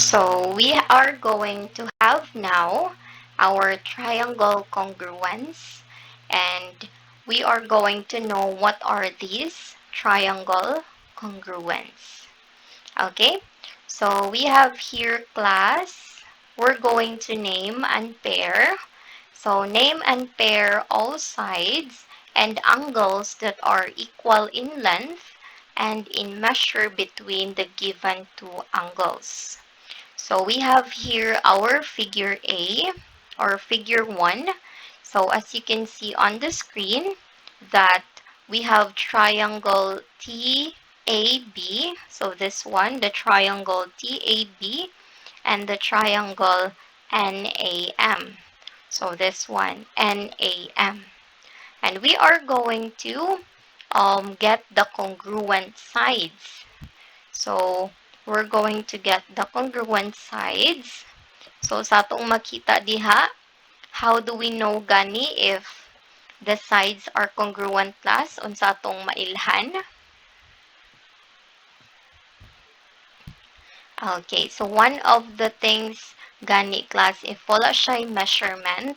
So we are going to have now our triangle congruence, and we are going to know what are these triangle congruence. Okay, so we have here class. We're going to name and pair. So name and pair all sides and angles that are equal in length and in measure between the given two angles. So we have here our figure A or figure 1. So as you can see on the screen that we have triangle TAB. So this one, the triangle TAB and the triangle NAM. So this one, NAM. And we are going to get the congruent sides. So, we're going to get the congruent sides. So, sa atong makita diha, how do we know gani if the sides are congruent plus unsa atong mailhan? Okay, so one of the things gani class, if wala siya measurement,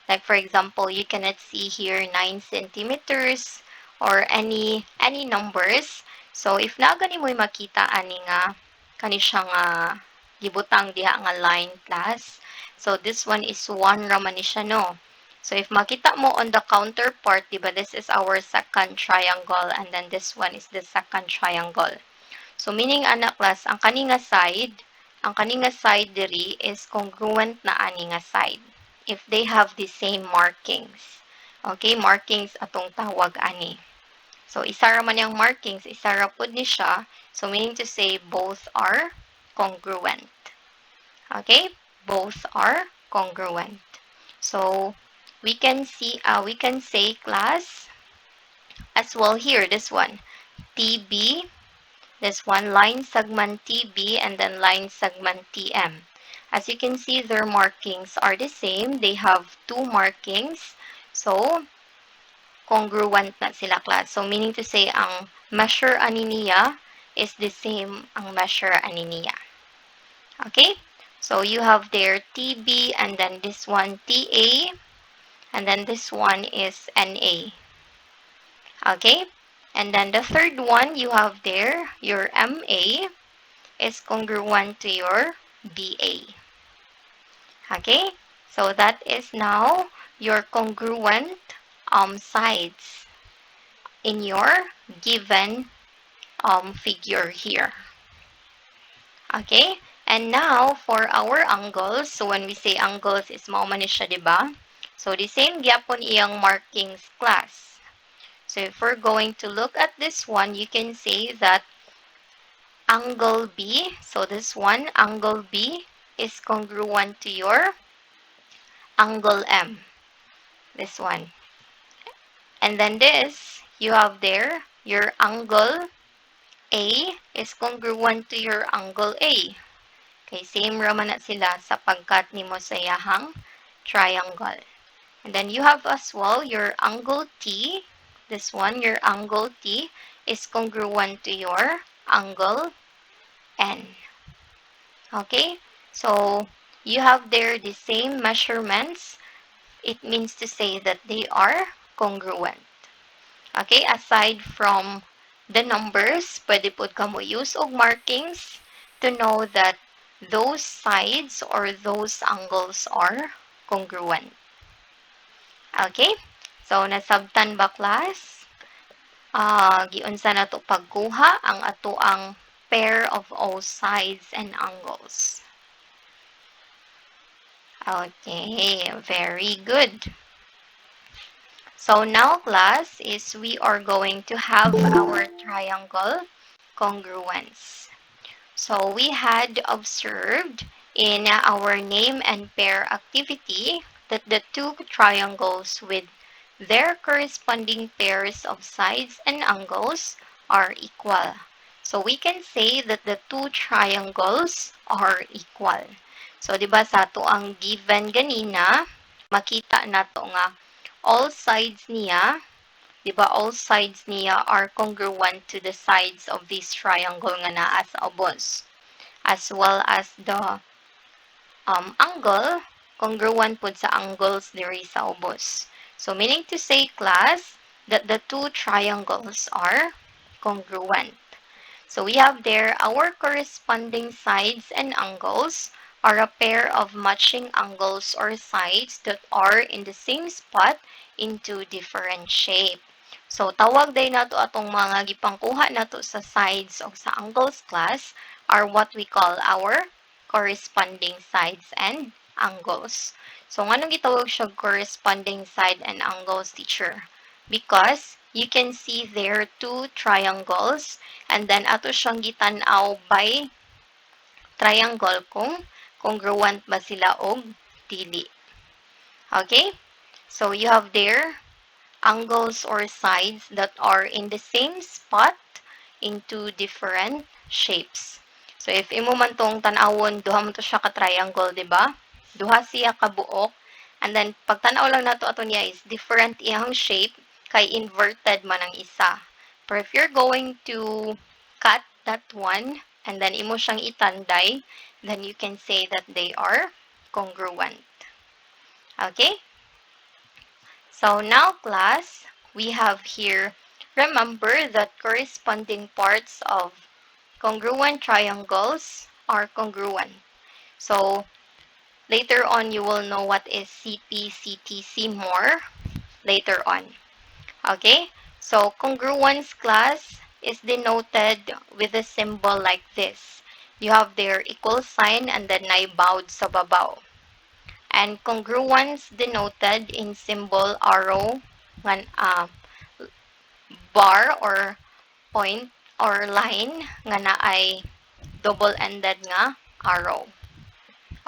like for example, you cannot see here 9 centimeters or any numbers. So if na gani mo makita ani nga kani siya nga gibutang diha nga line class. So this one is 1 raman ni siya no. So if makita mo on the counterpart, diba, this is our second triangle and then this one is the second triangle. So, meaning ana class, ang kaninga side diri is congruent na aninga side. If they have the same markings. Okay, markings atong tawag ani. So, isa ra man yung markings, isa ra pud ni siya. So, meaning to say both are congruent. Okay, both are congruent. So, we can say class as well here, this one, TB. This one, line segment TB and then line segment TM. As you can see, their markings are the same. They have two markings. So, congruent na sila class. So, meaning to say, ang measure ani niya is the same ang measure ani niya. Okay? So, you have there TB and then this one TA and then this one is NA. Okay? And then the third one you have there, your MA is congruent to your BA. Okay? So that is now your congruent sides in your given figure here. Okay? And now for our angles, so when we say angles is mao man siya, diba? So the same gyapon iyang markings class. So if we're going to look at this one, you can say that angle B, so this one, angle B, is congruent to your angle M. This one. And then this, you have there, your angle A is congruent to your angle A. Okay, same raman na sila sapagkat nimo sa yahang triangle. And then you have as well your angle T. This one, your angle T, is congruent to your angle N. Okay, so you have there the same measurements. It means to say that they are congruent. Okay, aside from the numbers, pwede po ka mo use og markings to know that those sides or those angles are congruent. Okay, so nasabtan ba class? Giunsa na to pagkuha ang atoang pair of all sides and angles. Okay, very good. So now class is we are going to have our triangle congruence. So we had observed in our name and pair activity that the two triangles with their corresponding pairs of sides and angles are equal. So we can say that the two triangles are equal. So diba sa to ang given ganina, makita nato nga all sides niya, diba all sides niya are congruent to the sides of this triangle nga naa sa ubos. as well as the angle, congruent pud sa angles diri sa ubos. So, meaning to say, class, that the two triangles are congruent. So we have there our corresponding sides and angles are a pair of matching angles or sides that are in the same spot into different shape. So tawag day nato atong mga gipangkuha nato sa sides o sa angles class are what we call our corresponding sides and angles. So nganong gitawag siya corresponding side and angles, teacher? Because you can see there two triangles and then ato siyang gitan-aw by triangle kung congruent ba sila og dili. Okay? So you have there angles or sides that are in the same spot into different shapes. So if imo man tong tan-awon, duha man to siya ka triangle, di ba? Duha siya ka buok. And then pag tan-aw lang nato ato niya is different iyang shape kay inverted man ang isa. But if you're going to cut that one and then imo siyang itanday, then you can say that they are congruent. Okay? So now class, we have here, remember that corresponding parts of congruent triangles are congruent. So later on, you will know what is CP, CTC more later on. Okay? So congruence class is denoted with a symbol like this. You have their equal sign and then naibawd sa babaw. And congruence denoted in symbol arrow, bar or point or line nga naay double-ended nga arrow.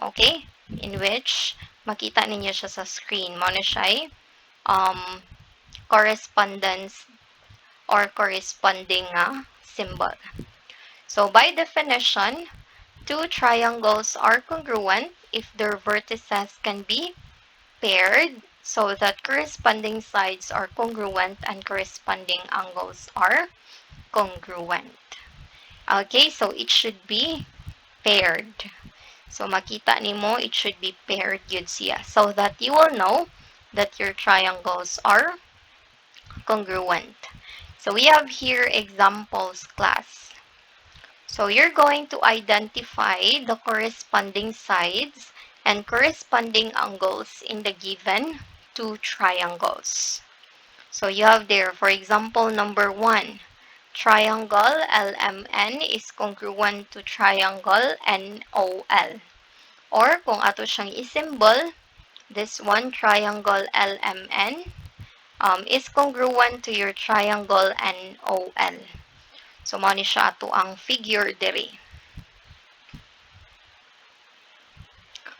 Okay? In which makita ninyo siya sa screen. Mo na siya correspondence or corresponding symbol. So by definition, two triangles are congruent if their vertices can be paired so that corresponding sides are congruent and corresponding angles are congruent. Okay, so it should be paired. So makita nimo, it should be paired yun siya so that you will know that your triangles are congruent. So we have here examples class. So you're going to identify the corresponding sides and corresponding angles in the given two triangles. So you have there, for example, number 1, triangle LMN is congruent to triangle NOL. Or kung ato siyang i-symbol, this one triangle LMN is congruent to your triangle NOL. So mao ni siya ato ang figure diri.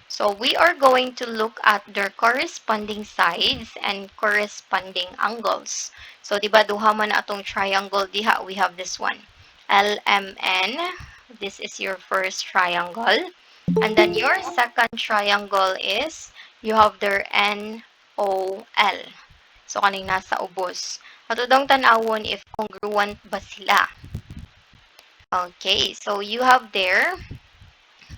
So we are going to look at their corresponding sides and corresponding angles. So diba duha man atong triangle diha, we have this one. LMN, this is your first triangle. And then your second triangle is, you have their NOL. So kaning nasa ubos. Ato dong tan-awon if congruent ba sila. Okay, so you have there,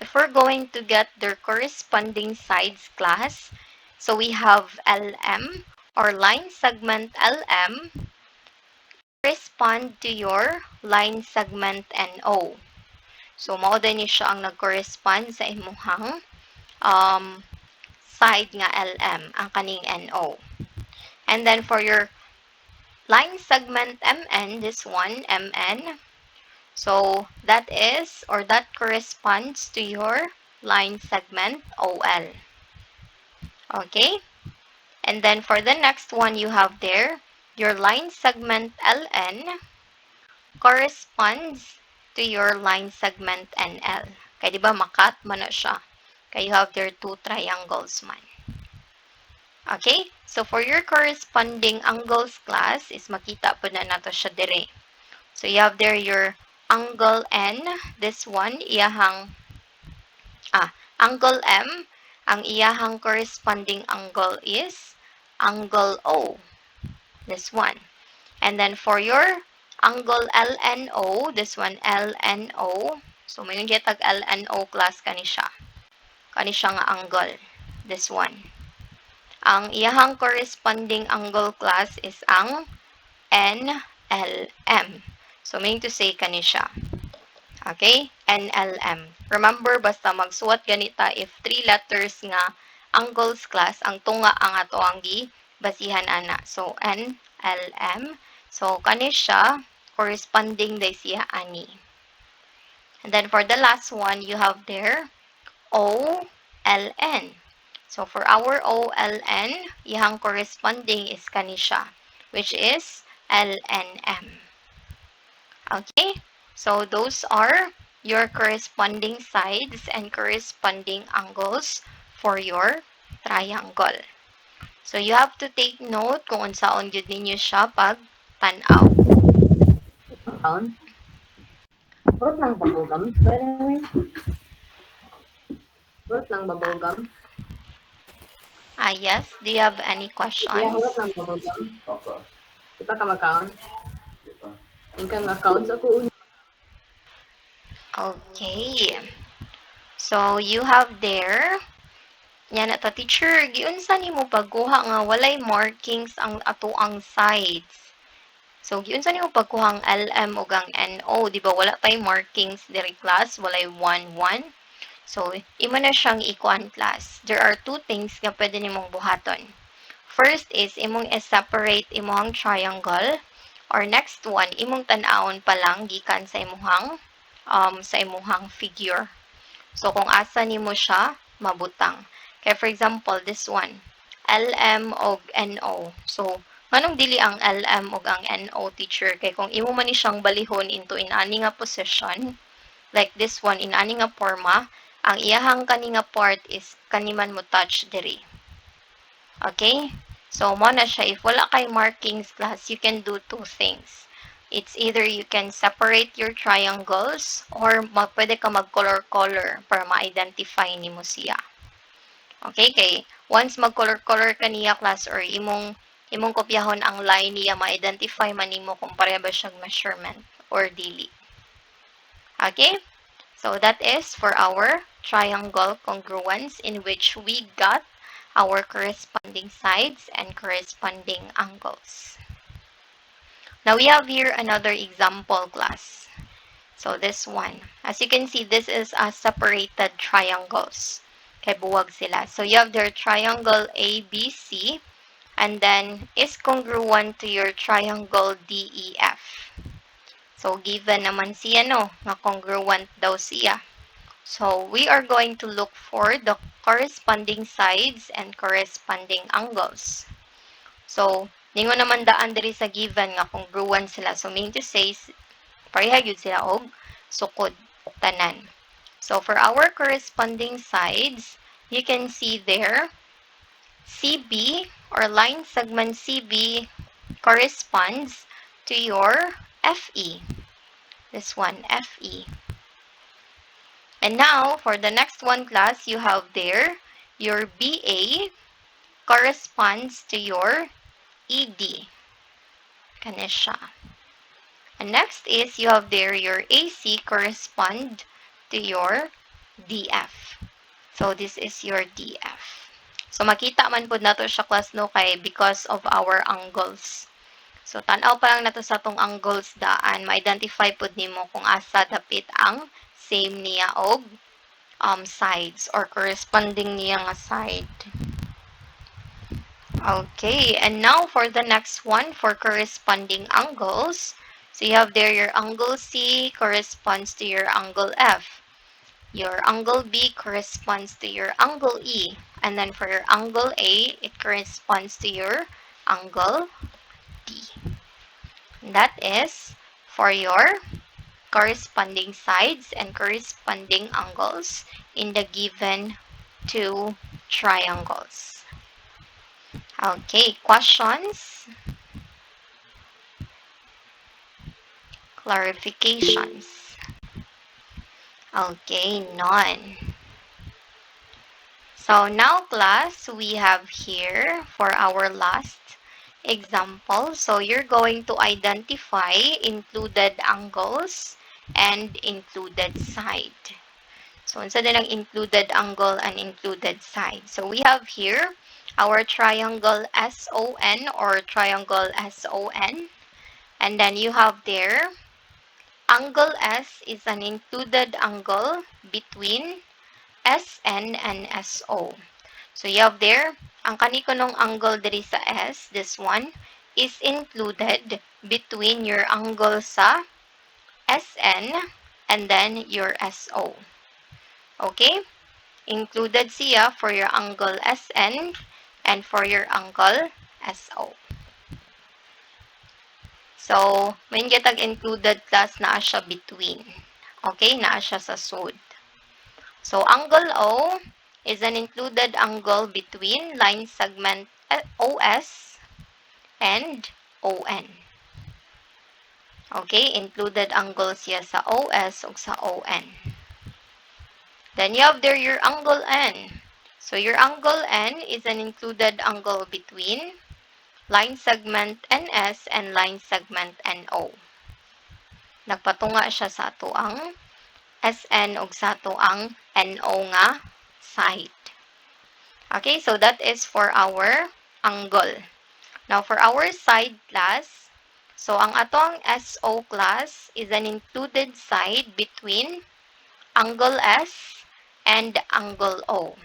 if we're going to get their corresponding sides class, so we have LM or line segment LM correspond to your line segment NO. So mao din ni siya ang nag-correspond sa imuhang side nga LM, ang kaning NO. And then for your line segment MN, this one MN, so that is, or that corresponds to your line segment OL. Okay? And then for the next one you have there, your line segment LN corresponds to your line segment NL. Kaya diba makat man na siya. Kaya you have there two triangles man. Okay? So for your corresponding angles class is makita po na nato siya dire. So you have there your angle N, this one, iyahang, angle M, ang iyahang corresponding angle is angle O, this one. And then for your angle LNO, this one LNO, So, may tag LNO class kani siya. Kani siya nga angle. This one. Ang iyahang corresponding angle class is ang NLM. So, meaning to say kani siya. Okay? NLM. Remember, basta magsuwat ganita if 3 letters nga angles class, ang tunga ang ato ang basihan ana. So, NLM. So, kani siya, corresponding day siya ani. And then for the last one, you have there OLN. So, for our OLN, iyang corresponding is kani siya, which is LNM. Okay? So, those are your corresponding sides and corresponding angles for your triangle. So, you have to take note kung unsaon gyud ninyo siya pag tanaw. Account? Hurot ng bubble gum, by the way. Hurot ng bubble gum. Yes. Do you have any Yeah, questions? hurot ng bubble gum. Di pa ka mag-count? Yung kang accounts ako. Okay. So, you have there, yan ata teacher, giunsa nimo pagkuha nga walay markings ang ato ang sides. So, giunsa nimo pagkuha ang LM ug ang NO, di ba wala tay markings diri class, walay 1 1. So, imo na siyang ikuan class. There are two things nga pwede nimong buhaton. First is imong i-separate imong triangle, or next one imong tan-awon pa lang gikan sa imong figure. So, kung asa nimo siya mabutang. Kaya for example, this one, LM og NO. So, nganong dili ang LM og ang NO, teacher? Kay kung imo man ni siyang balihon into inani nga position, like this one, inani nga forma, ang iyahang kani nga part is kaniman mo touch diri. Okay? So, mo na siya. If wala kay markings class, you can do two things. It's either you can separate your triangles or pwede ka mag-color-color para ma-identify ni mo siya. Okay, kay once mag-color-color ka niya class or imong kopyahon ang line niya, ma-identify man nimo kung pareha ba siyang measurement or dili. Okay? So that is for our triangle congruence in which we got our corresponding sides and corresponding angles. Now we have here another example class. So this one, as you can see, this is a separated triangles. Kay buwag sila. So you have their triangle ABC and then is congruent to your triangle DEF. So given naman siya no, na congruent daw siya. So we are going to look for the corresponding sides and corresponding angles. So ningon naman daan diri sa given nga congruent sila. So mean to say pareha gyud sila og sukod tanan. So for our corresponding sides, you can see there CB or line segment CB corresponds to your FE. This one, FE. And now for the next one class, you have there your BA corresponds to your ED. Kanisha. And next is you have there your AC correspond to your DF. So this is your DF. So makita man pud nato siya class no kay because of our angles. So tan-aw pa lang nato sa tong angles daan, ma-identify pud nimo kung asa dapit ang same niya og sides or corresponding niya nga side. Okay, and now for the next one, for corresponding angles. So you have there your angle C corresponds to your angle F. Your angle B corresponds to your angle E. And then for your angle A, it corresponds to your angle D. And that is for your corresponding sides and corresponding angles in the given two triangles. Okay, questions? Clarifications? Okay, none. So now class, we have here for our last example. So you're going to identify included angles and included side. So, instead ng included angle and included side. So, we have here our triangle SON or triangle SON. And then you have there, angle S is an included angle between SN and SO. So, you have there, ang kanikonong angle diri sa S, this one, is included between your angle sa SN and then your SO. Okay? Included siya for your angle SN and for your angle SO. So, may getag included class naa siya between. Okay? Naa siya sa sud. So, angle O is an included angle between line segment OS and ON. Okay? Included angle siya sa OS o sa ON. Then you have there your angle N. So your angle N is an included angle between line segment NS and line segment NO. Nagpatunga siya sa ato ang SN ug sa ato ang NO nga side. Okay, so that is for our angle. Now for our side class, so ang atong SO class is an included side between angle S and angle O.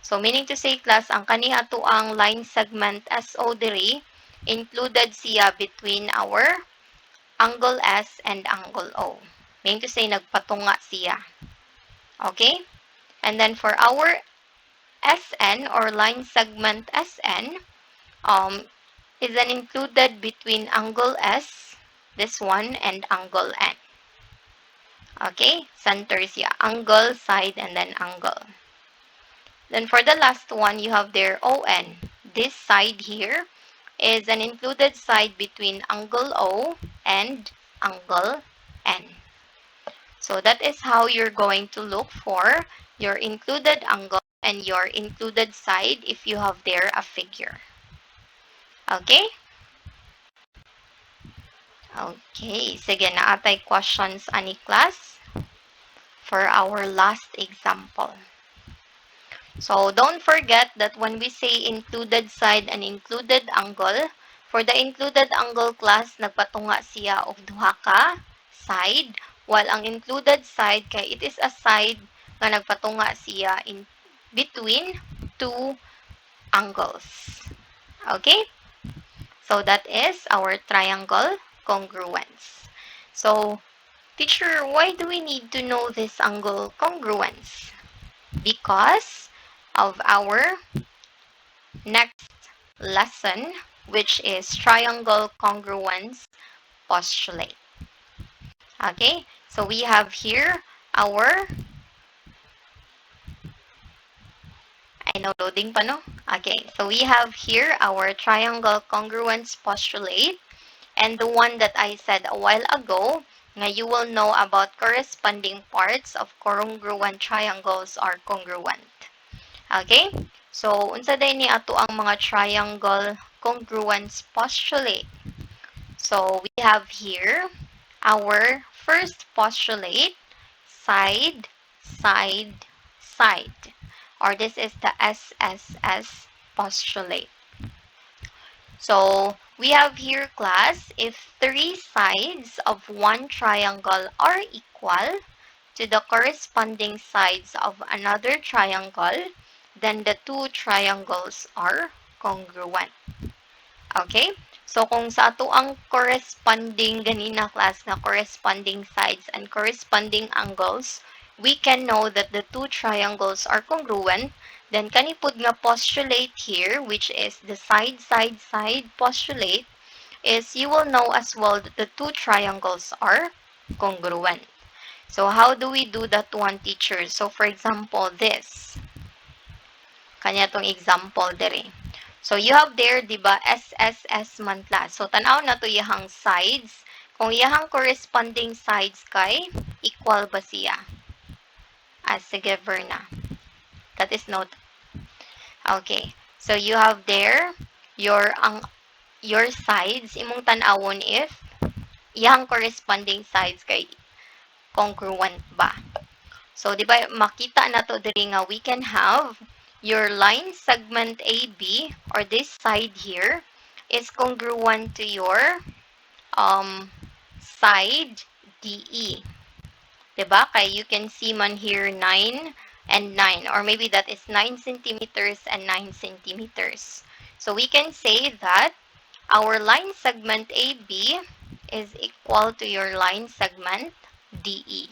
So, meaning to say, class, ang kaniya to ang line segment SO diri, included siya between our angle S and angle O. Meaning to say, nagpatunga siya. Okay? And then, for our SN or line segment SN, is an included between angle S, this one, and angle N. Okay? Center siya. Angle, side, and then angle. Then for the last one, you have their ON. This side here is an included side between angle O and angle N. So that is how you're going to look for your included angle and your included side if you have there a figure. Okay? Okay. Sige, naatay questions ani class for our last example. So, don't forget that when we say included side and included angle, for the included angle class, nagpatunga siya of duha ka side, while ang included side, kay it is a side nga nagpatunga siya in between two angles. Okay? So, that is our triangle congruence. So, teacher, why do we need to know this angle congruence? Because of our next lesson, which is triangle congruence postulate. Okay, so we have here our, I know loading pa no? Okay, so we have here our triangle congruence postulate, and the one that I said a while ago, nga you will know about corresponding parts of congruent triangles are congruent. Okay? So, unsa day ni ato ang mga triangle congruence postulate? So, we have here our first postulate, side, side, side. Or this is the SSS postulate. So, we have here, class, if three sides of one triangle are equal to the corresponding sides of another triangle, then the two triangles are congruent. Okay? So, kung sa ato ang corresponding ganina class na corresponding sides and corresponding angles, we can know that the two triangles are congruent. Then, kanipod nga postulate here, which is the side, side, side postulate, is you will know as well that the two triangles are congruent. So, how do we do that one, teacher? So, for example, this. Kanya tong example dere. So, you have there, di ba, SSS man class. So, tanaw na to yahang sides. Kung yahang corresponding sides kay, equal ba siya? Sige, Verna. That is not. Okay. So, you have there your sides. Imong tanawon if yahang corresponding sides kay congruent ba. So, di ba, makita na to diri nga we can have your line segment AB or this side here is congruent to your side DE. Diba? Kaya you can see man here 9 and 9, or maybe that is 9 centimeters and 9 centimeters. So we can say that our line segment AB is equal to your line segment DE.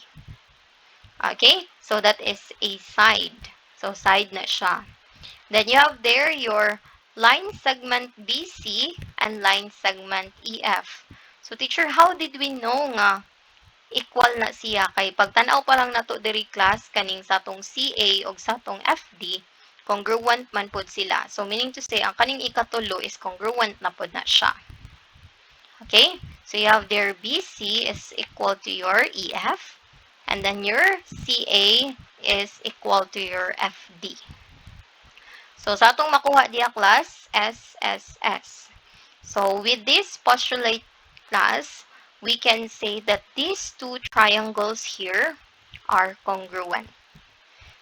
Okay? So that is a side. So side na siya. Then you have there your line segment BC and line segment EF. So teacher, how did we know nga equal na siya? Kay pagtanaw pa lang nato diri class kaning satong CA o satong FD, congruent man pod sila. So meaning to say, ang kaning ikatulo is congruent na pod na siya. Okay? So you have there BC is equal to your EF, and then your CA is equal to your FD. So sa atong makuha diya class, SSS. So with this postulate class, we can say that these two triangles here are congruent.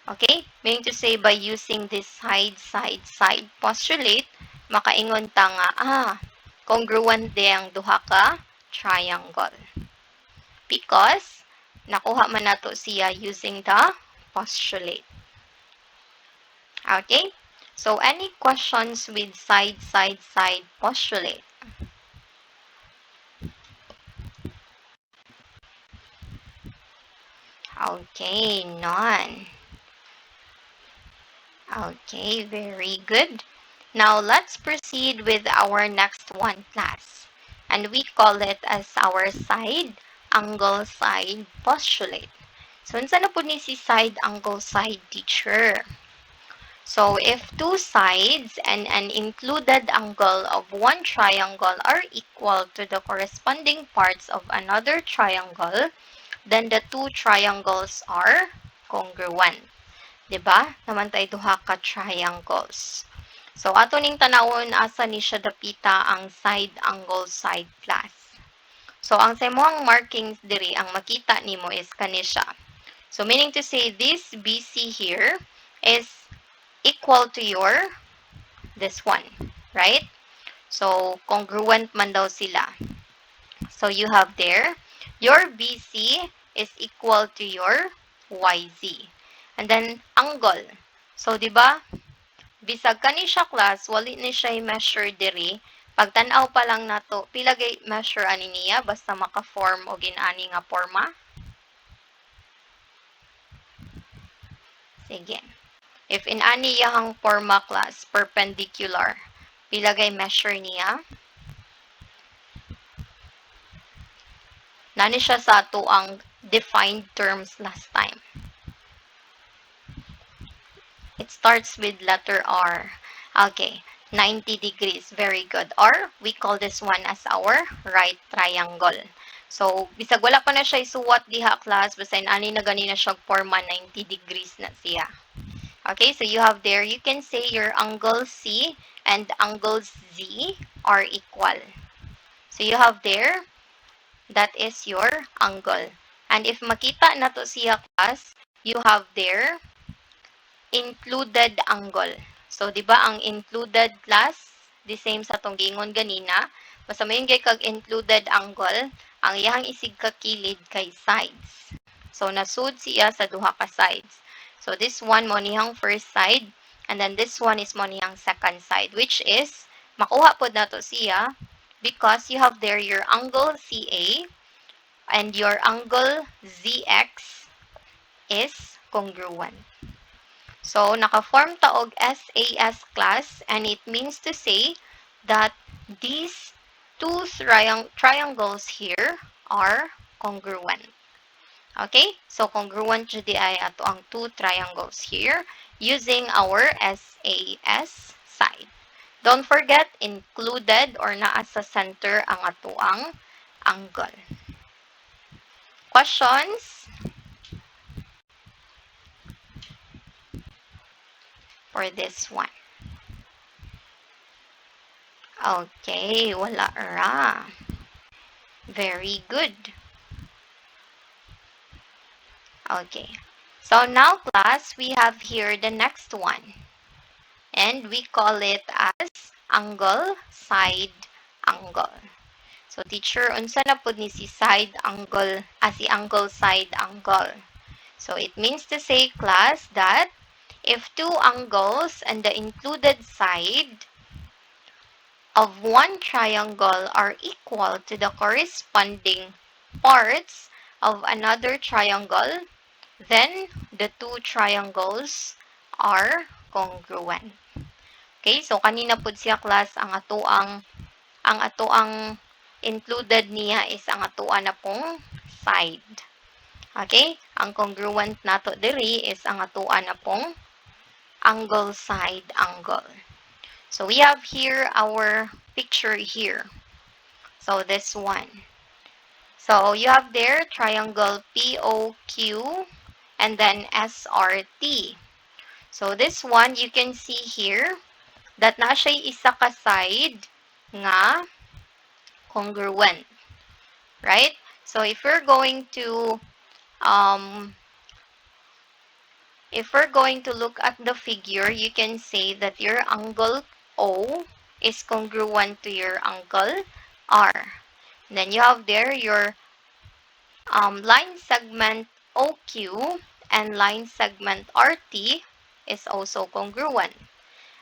Okay? Meaning to say, by using this side, side, side postulate, makaingon ta nga, congruent di ang duha ka triangle. Because, nakuha man nato siya using the postulate. Okay? So, any questions with side, side, side postulate? Okay, none. Okay, very good. Now, let's proceed with our next one class. And we call it as our side angle side postulate. So, unsa na po ni si side angle side, teacher? So, if two sides and an included angle of one triangle are equal to the corresponding parts of another triangle, then the two triangles are congruent. Diba? Naman tayo duha ka triangles. So, ato ning tanawon asa ni siya dapita ang side angle side class. So, ang sa imong markings diri, ang makita nimo is kani siya. So, meaning to say, this BC here is equal to your this one, right? So, congruent man daw sila. So, you have there, your BC is equal to your YZ. And then, angle. So, di ba, bisag kani siya class, wali ni siya i-measure diri. Pagtanaw pa lang nato, pila gay measure ani niya, basta maka-form o ginani nga forma. Sige. If in ani yahang forma class, perpendicular, pila gay measure niya? Nani siya sa ato ang defined terms last time. It starts with letter R. Okay, 90 degrees. Very good. Or, we call this one as our right triangle. So, bisag wala pa na siya isuwat diha class, basta ani na ganina siya forma, 90 degrees na siya. Okay, so you have there, you can say your angle C and angles Z are equal. So, you have there, that is your angle. And if makita na to siya class, you have there, included angle. So, di ba, ang included class, the same sa tong gingon ganina, basta mayon kay kag included angle, ang iyang isig ka kilid kay sides. So, nasud siya sa duha ka sides. So, this one mo niyang first side, and then this one is mo niyang second side, which is, makuha po na to siya, because you have there your angle CA, and your angle ZX is congruent. So, naka-form ta og SAS class, and it means to say that these two triangles here are congruent. Okay? So, congruent jud ay ato ang two triangles here using our SAS side. Don't forget, included or naa sa center ang ato ang angle. Questions for this one? Okay, wala ra. Very good. Okay. So now, class, we have here the next one. And we call it as angle, side, angle. So, teacher, unsa na pud ni si side angle, si angle, side angle. So, it means to say, class, that if two angles and the included side of one triangle are equal to the corresponding parts of another triangle, then the two triangles are congruent. Okay, so kanina pud siya, class, ang atoang included niya is ang atoa na pong side. Okay, ang congruent nato diri is ang atoa na pong angle, side angle. So we have here our picture here. So this one. So you have there triangle POQ and then SRT. So this one, you can see here that na siya isa ka side nga congruent, right? So um, if we're going to look at the figure, you can say that your angle O is congruent to your angle R. And then you have there your line segment OQ and line segment RT is also congruent.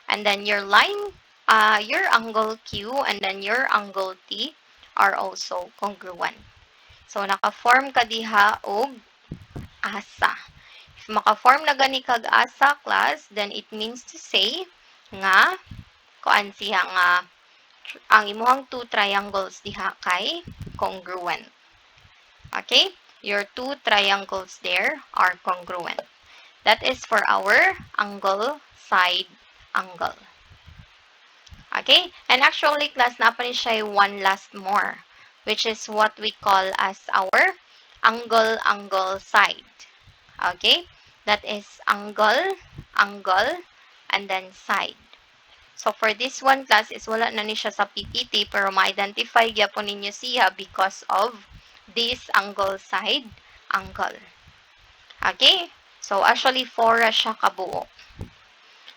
And then your your angle Q and then your angle T are also congruent. So, naka-form ka diha og asa. If maka-form na gani kag asa, class, then it means to say nga, kuan siya nga, ang imuhang two triangles diha kay congruent. Okay? Your two triangles there are congruent. That is for our angle, side angle. Okay? And actually, class, napanin siya one last more, which is what we call as our angle, angle, side. Okay? That is angle, angle, and then side. So, for this one, class, is wala na ni siya sa PPT, pero ma-identify gyapon ninyo siya because of this angle, side, angle. Okay? So, actually, 4 siya kabuo.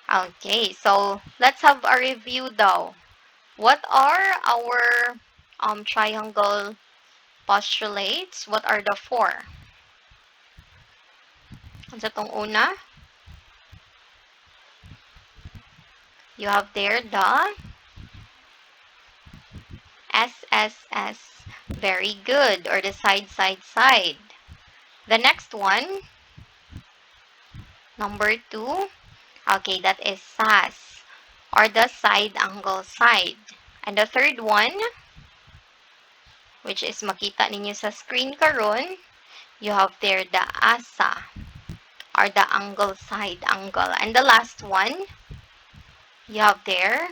Okay, so let's have a review daw. What are our triangle postulates? What are the 4? Sa tong una, you have there the SSS. Very good. Or the side, side, side. The next one, number 2. Okay, that is SAS. Or the side angle side. And the third one, which is makita ninyo sa screen karon, you have there the ASA. Or the angle, side angle. And the last one, you have there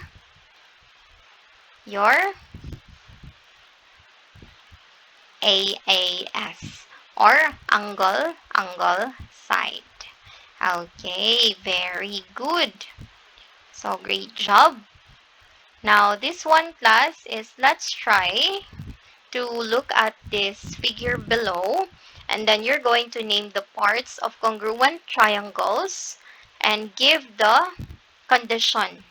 your AAS or angle, angle, side. Okay, very good. So, great job. Now, this one, class, is let's try to look at this figure below. And then you're going to name the parts of congruent triangles and give the condition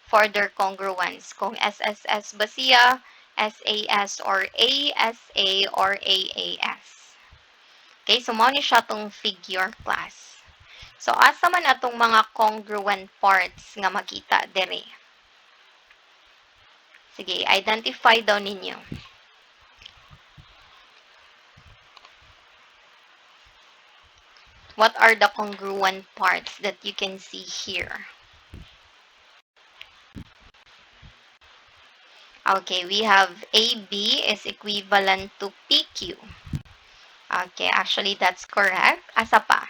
for their congruence. Kung SSS ba siya, SAS or ASA or AAS. Okay, so mao ni siya tong figure, class. So asa man atong mga congruent parts nga makita dere? Sige, identify daw ninyo. What are the congruent parts that you can see here? Okay, we have AB is equivalent to PQ. Okay, actually that's correct. Asa pa?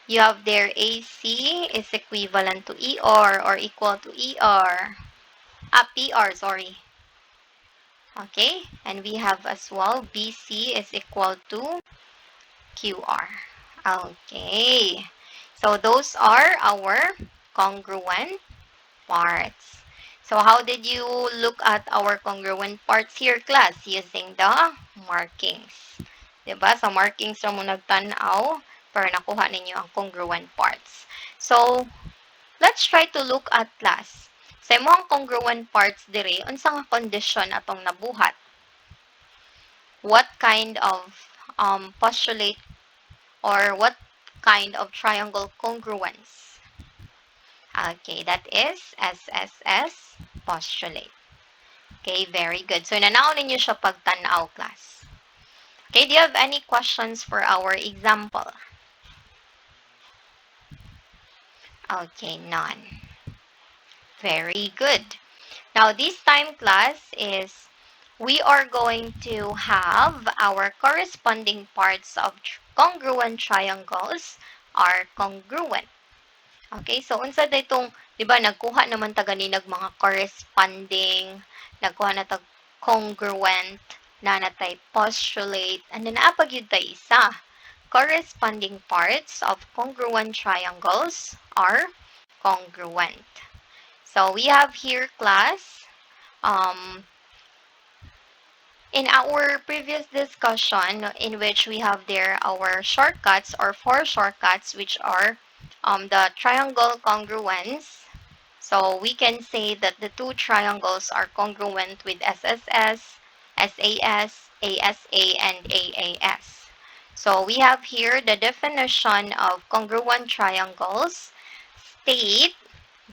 You have there AC is equivalent to ER or equal to ER. PR, sorry. Okay, and we have as well BC is equal to QR. Okay, so those are our congruent parts. So how did you look at our congruent parts here, class? Using the markings. Diba? Sa markings na mo nagtanaw, para nakuha ninyo ang congruent parts. So, let's try to look at class. Sa imong congruent parts diri, unsa nga condition atong nabuhat? What kind of postulate or what kind of triangle congruence? Okay, that is SSS postulate. Okay, very good. So, nanaw ninyo siya pagtanaw, class. Okay, do you have any questions for our example? Okay, none. Very good. Now, this time, class, is we are going to have our corresponding parts of congruent triangles are congruent. Okay, so unsa daytong, 'di ba, nagkuha naman ta ganinag mga corresponding, nagkuha na tag congruent, na natay postulate, and then apag yun tay isa. Corresponding parts of congruent triangles are congruent. So we have here, class, in our previous discussion, in which we have there our shortcuts or four shortcuts, which are the triangle congruence. So we can say that the two triangles are congruent with SSS, SAS, ASA, and AAS. So we have here the definition of congruent triangles. State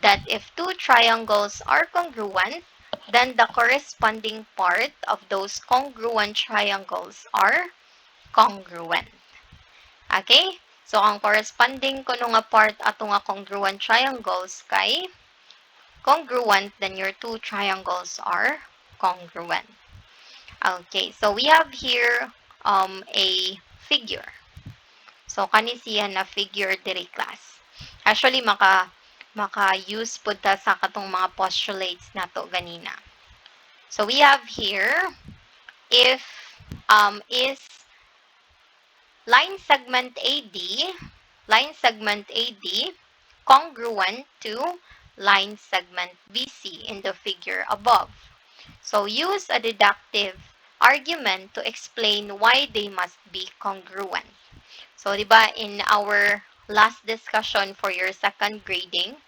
that if two triangles are congruent, then the corresponding part of those congruent triangles are congruent. Okay? So, ang corresponding ko nga part ato nga congruent triangles kay congruent, then your two triangles are congruent. Okay, so we have here a figure. So, kani siya na figure diri, class. Actually, maka-use po ta sa katong mga postulates nato ganina. So, we have here, if is line segment AD congruent to line segment BC in the figure above. So, use a deductive argument to explain why they must be congruent. So, di ba, in our last discussion for your second grading,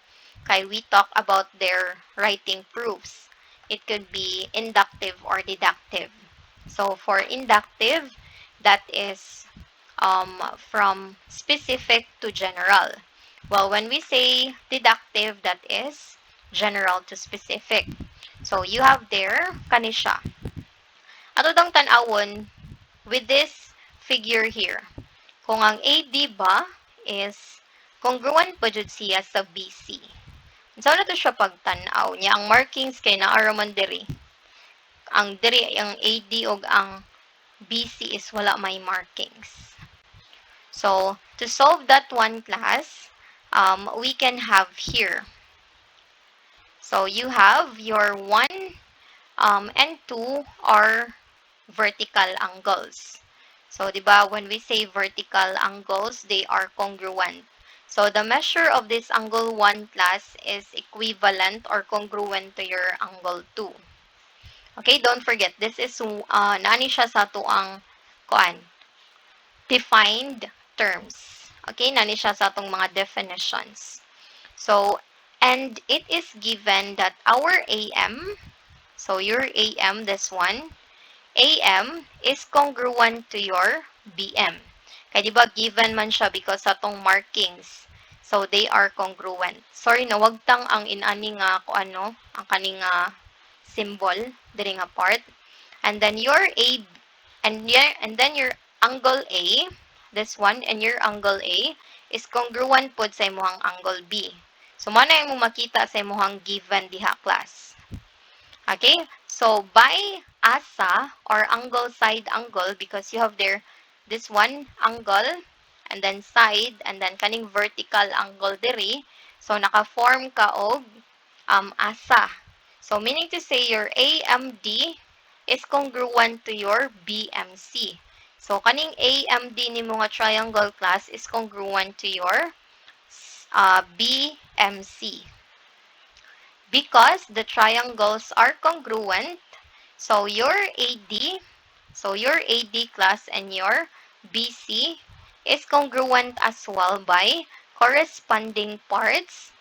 we talk about their writing proofs. It could be inductive or deductive. So, for inductive, that is from specific to general. Well, when we say deductive, that is general to specific. So, you have there, kanisha. Ato dang tanawon with this figure here. Kung ang AD ba is congruent pa jud siya sa BC. So, na to siya pagtanaw niya. Ang markings kay naaraman diri. Ang diri, ang AD o ang BC is wala may markings. So, to solve that one, class, we can have here. So, you have your 1 and 2 are vertical angles. So, di ba, when we say vertical angles, they are congruent. So, the measure of this angle 1, class, is equivalent or congruent to your angle 2. Okay, don't forget, this is, nani siya sa tuang, defined terms. Okay, nani siya sa itong mga definitions. So, and it is given that our AM, so your AM, this one, AM is congruent to your BM. Kaya diba given man siya because sa tong markings. So they are congruent. Sorry na wag tang ang inani nga ko ano, ang kaning symbol diri nga part. And then your A and then your angle A, this one, and your angle A is congruent pod sa imong angle B. So mo na imong makita sa imong given diha, class. Okay? So, by asa or angle side angle, because you have there this one angle and then side and then kaning vertical angle diri, so naka-form ka og asa. So, meaning to say your AMD is congruent to your BMC. So, kaning AMD ni mga triangle, class, is congruent to your BMC. Because the triangles are congruent, so your AD So your AD class and your BC is congruent as well by corresponding parts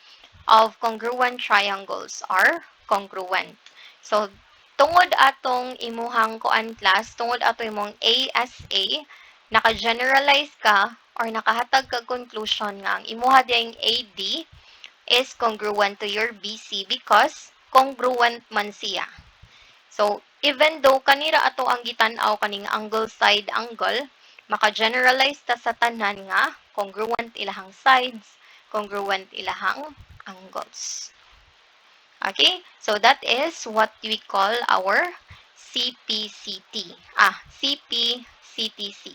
of congruent triangles are congruent. So, tungod atong imuhang kuan class, tungod ato imong ASA, naka-generalize ka or nakahatag ka conclusion nga ang imuha ding AD is congruent to your BC because congruent man siya. So, even though kanira ato ang gitan-aw kaning angle side angle, maka-generalize ta sa tanan nga congruent ilahang sides, congruent ilahang angles. Okay? So, that is what we call our CPCT. CPCTC.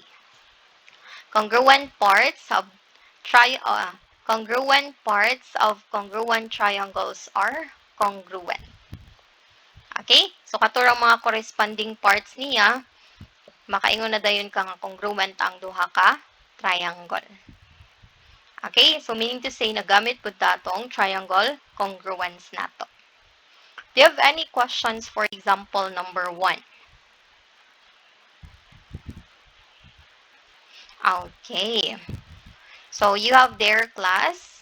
Congruent parts of tri congruent parts of congruent triangles are congruent. Okay? So, katurang mga corresponding parts niya, makaingon na dayon ka nga congruent ang duha ka triangle. Okay? So, meaning to say, nagamit po datong triangle congruence nato. Do you have any questions for example number 1? Okay. So, you have their class.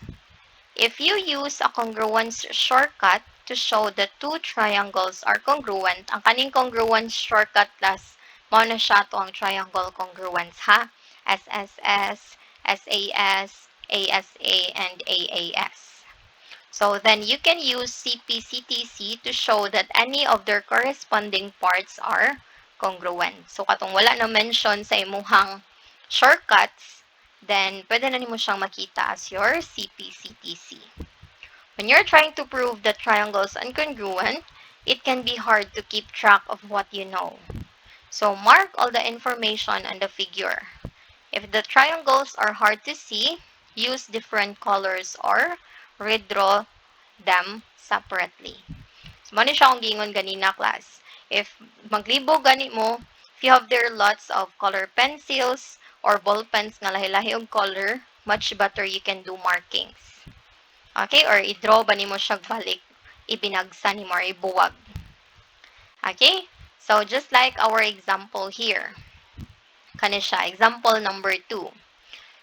If you use a congruence shortcut to show that two triangles are congruent, ang kaning congruence shortcut class, mao na siya to ang triangle congruence, ha? SSS, SAS, ASA, and AAS. So then you can use CPCTC to show that any of their corresponding parts are congruent. So katong wala na mention sa imuhang shortcuts, then pwede na nimo siyang makita as your CPCTC. When you're trying to prove that triangles are incongruent, it can be hard to keep track of what you know. So mark all the information on the figure. If the triangles are hard to see, use different colors or redraw them separately. So, mani siya akong gingon ganina, class. If maglibog gani mo, if you have there lots of color pencils or ball pens nga lahi-lahi og color, much better you can do markings. Okay? Or i-draw ba nimo siya balik, ibinagsa nimo or ibuwag. Okay? So, just like our example here. Kani siya, example number 2.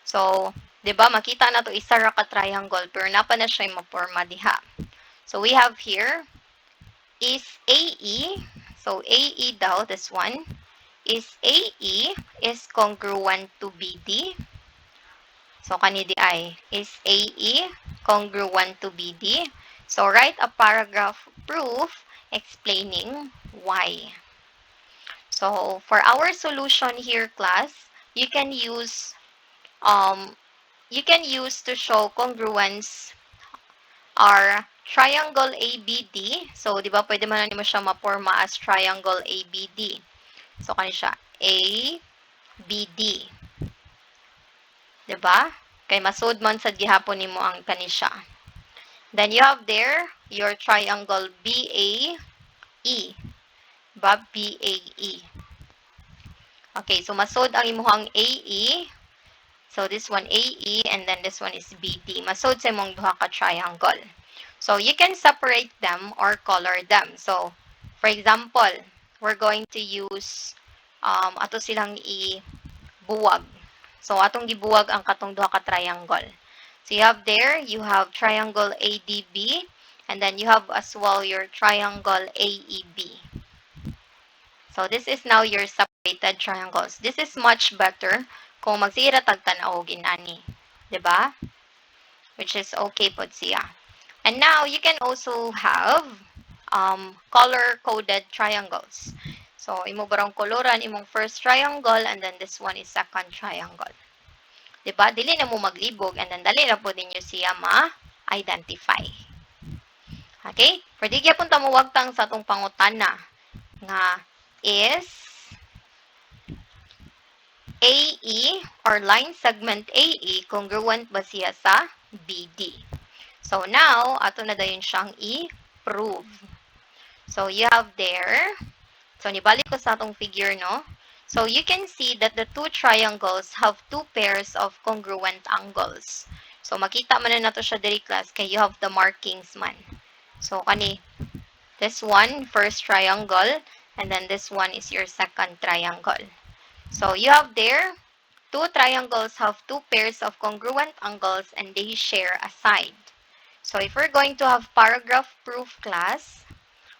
So, 'di ba makita na to isa ra ka triangle pero napa na siya maporma diha. So, we have here is AE. So, AE daw, this one. Is AE is congruent to BD. So, kanidi ay, is AE congruent to BD? So, write a paragraph proof explaining why. So, for our solution here, class, you can use to show congruence are triangle ABD. So, di ba, pwede man nimo siya maporma as triangle ABD. So, kani siya, ABD. Di ba? Kay masud man sa gihapon nimo ang kani siya. Then, you have there your triangle BAE. Diba? BAE. Okay, so masud ang imuhang AE. So, this one AE and then this one is BD. Masud sa imong duha ka triangle. So, you can separate them or color them. So, for example, we're going to use ato silang ibuwag. So, atong gibuwag ang katong duha ka triangle. So, you have triangle ADB and then you have as well your triangle AEB. So, this is now your separated triangles. This is much better kung magsira tagtanaw ginani. Diba? Which is okay po siya. And now, you can also have color-coded triangles. So, imo barang koloran, imong first triangle, and then this one is second triangle. Diba? Dili na mo maglibog, and then dali na po ninyo siya ma-identify. Okay? Pwede kaya punta mo wagtang sa itong pangutana nga is AE or line segment AE congruent ba siya sa BD? So now, ato na dayon siyang i-prove. So you have there, so nibalik ko sa atong figure, no? So you can see that the two triangles have two pairs of congruent angles. So makita man na nato siya diri, class, kay you have the markings man. So kani, this one, first triangle, and then this one is your second triangle. So you have there, two triangles have two pairs of congruent angles and they share a side. So if we're going to have paragraph proof class,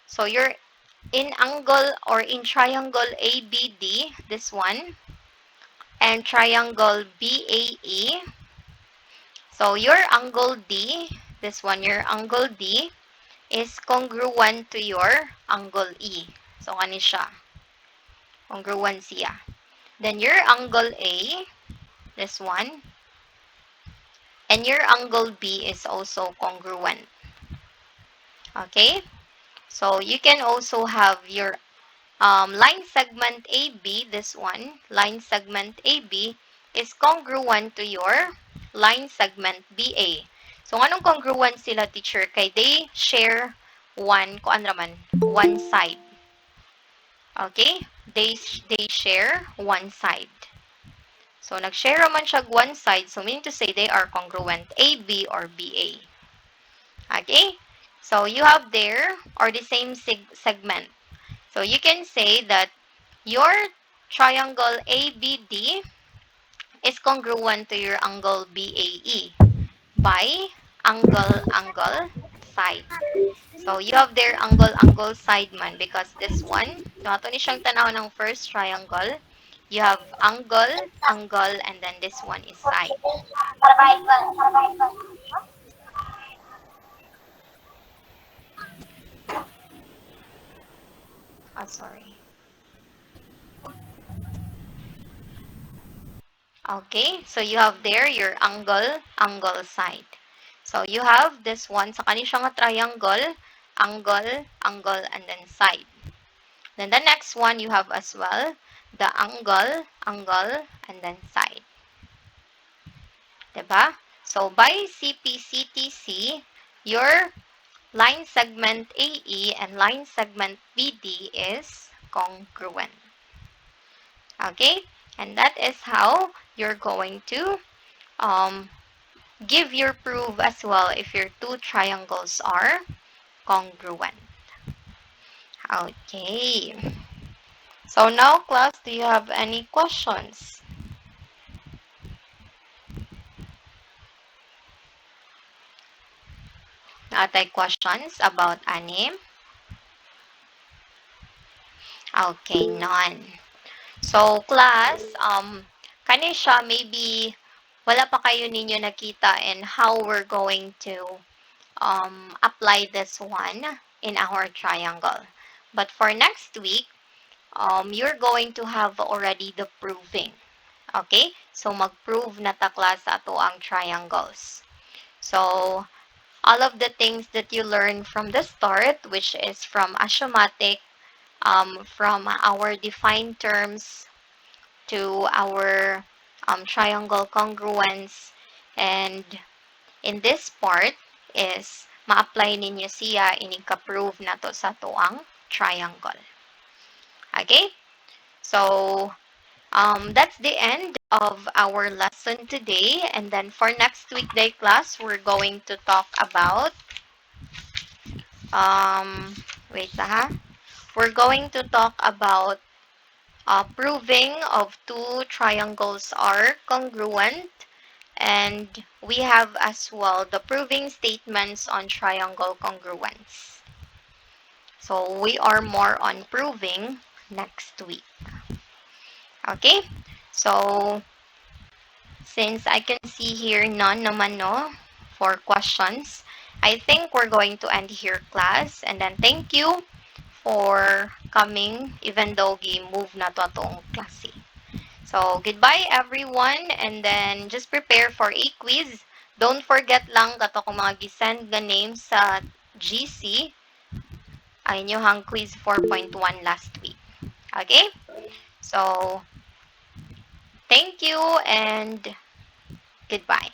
so you're in angle or in triangle ABD, this one, and triangle BAE. So your angle D, this one, your angle D, is congruent to your angle E. So, ano siya? Congruent siya. Then, your angle A, this one, and your angle B is also congruent. Okay? So, you can also have your line segment AB, this one, line segment AB, is congruent to your line segment BA. So, anong congruent sila, teacher? Kay they share one, kung ano naman, one side. Okay? They share one side. So, nag-share naman siya one side. So, meaning to say they are congruent AB or BA. Okay? So, you have there, or the same segment. So, you can say that your triangle ABD is congruent to your angle BAE by angle side. So, you have their angle side man because this one, so ato ni siyang tanaw ng first triangle. You have angle, and then this one is side. Oh, sorry. Okay, so you have there your angle side. So, you have this one, sa kani siya nga triangle, angle, and then side. Then the next one you have as well, the angle, and then side. Diba? So, by CPCTC, your line segment AE and line segment BD is congruent. Okay? And that is how you're going to um, give your proof as well if your two triangles are congruent. Okay. So now, class, do you have any questions? Natay questions about anim? Okay, none. So, class, kani siya, maybe wala pa kayo ninyo nakita in how we're going to apply this one in our triangle. But for next week, you're going to have already the proving. Okay? So, mag-prove na ta, class, ato ang triangles. So, all of the things that you learn from the start, which is from axiomatic, from our defined terms to our triangle congruence, and in this part is ma-apply ninyo siya inig-prove na to sa tuang triangle. Okay? So, that's the end of our lesson today. And then for next weekday class, we're going to talk about wait ha. We're going to talk about proving of two triangles are congruent, and we have as well the proving statements on triangle congruence. So we are more on proving next week. Okay? So since I can see here none naman no for questions, I think we're going to end here, class. And then thank you for coming even though gi-move na to atong klase. So, goodbye everyone, and then just prepare for a quiz. Don't forget lang kato kung mga gisend nga names sa GC ay inyohang quiz 4.1 last week. Okay? So, thank you and goodbye.